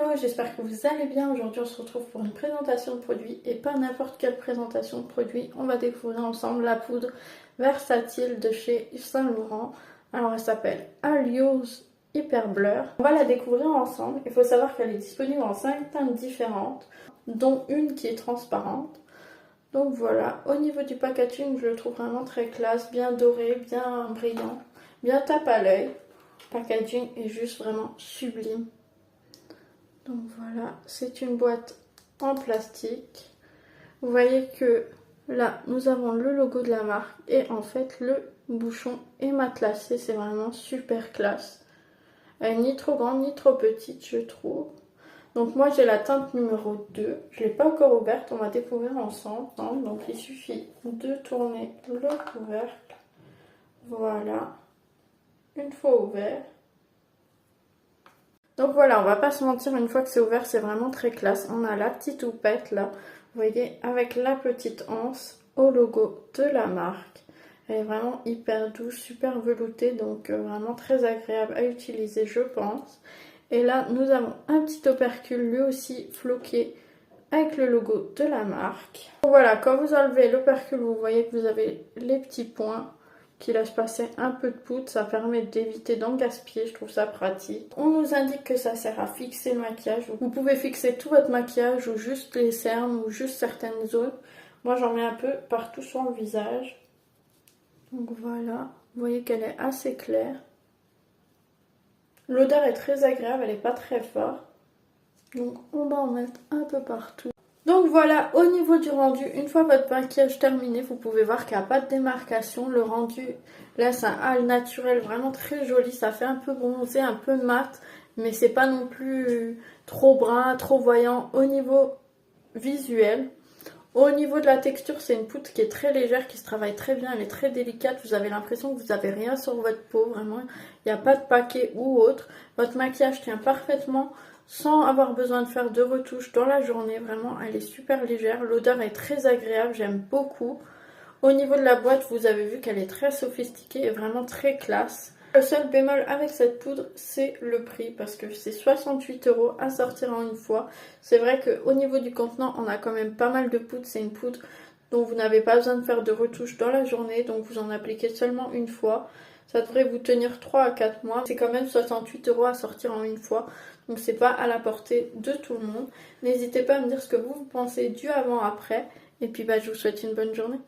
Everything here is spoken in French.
Hello, j'espère que vous allez bien. Aujourd'hui on se retrouve pour une présentation de produit et pas n'importe quelle présentation de produit. On va découvrir ensemble la poudre versatile de chez Yves Saint Laurent. Alors elle s'appelle Alios Hyper Blur. On va la découvrir ensemble. Il faut savoir qu'elle est disponible en 5 teintes différentes, dont une qui est transparente. Donc voilà, au niveau du packaging, je le trouve vraiment très classe, bien doré, bien brillant, bien tape à l'œil. Le packaging est juste vraiment sublime. Donc voilà, c'est une boîte en plastique. Vous voyez que là, nous avons le logo de la marque et en fait, le bouchon est matelassé. C'est vraiment super classe. Elle n'est ni trop grande ni trop petite, je trouve. Donc moi, j'ai la teinte numéro 2. Je ne l'ai pas encore ouverte, on va découvrir ensemble. Donc il suffit de tourner le couvercle. Voilà. Une fois ouvert. Donc voilà, on va pas se mentir, une fois que c'est ouvert, c'est vraiment très classe. On a la petite houppette là, vous voyez, avec la petite anse au logo de la marque. Elle est vraiment hyper douce, super veloutée, donc vraiment très agréable à utiliser, je pense. Et là, nous avons un petit opercule, lui aussi floqué, avec le logo de la marque. Donc voilà, quand vous enlevez l'opercule, vous voyez que vous avez les petits points qui laisse passer un peu de poudre, ça permet d'éviter d'en gaspiller, je trouve ça pratique. On nous indique que ça sert à fixer le maquillage. Vous pouvez fixer tout votre maquillage ou juste les cernes ou juste certaines zones. Moi j'en mets un peu partout sur le visage. Donc voilà, vous voyez qu'elle est assez claire. L'odeur est très agréable, elle n'est pas très forte. Donc on va en mettre un peu partout. Donc voilà, au niveau du rendu, une fois votre maquillage terminé, vous pouvez voir qu'il n'y a pas de démarcation. Le rendu laisse un hâle naturel vraiment très joli. Ça fait un peu bronzé, un peu mat, mais c'est pas non plus trop brun, trop voyant au niveau visuel. Au niveau de la texture, c'est une poudre qui est très légère, qui se travaille très bien. Elle est très délicate. Vous avez l'impression que vous n'avez rien sur votre peau. Vraiment, il n'y a pas de paquet ou autre. Votre maquillage tient parfaitement sans avoir besoin de faire de retouches dans la journée. Vraiment, elle est super légère. L'odeur est très agréable. J'aime beaucoup. Au niveau de la boîte, vous avez vu qu'elle est très sophistiquée et vraiment très classe. Le seul bémol avec cette poudre, c'est le prix, parce que c'est 68 € à sortir en une fois. C'est vrai qu'au niveau du contenant, on a quand même pas mal de poudre. C'est une poudre dont vous n'avez pas besoin de faire de retouches dans la journée, donc vous en appliquez seulement une fois. Ça devrait vous tenir 3 à 4 mois. C'est quand même 68 € à sortir en une fois, donc c'est pas à la portée de tout le monde. N'hésitez pas à me dire ce que vous pensez du avant-après, et puis je vous souhaite une bonne journée.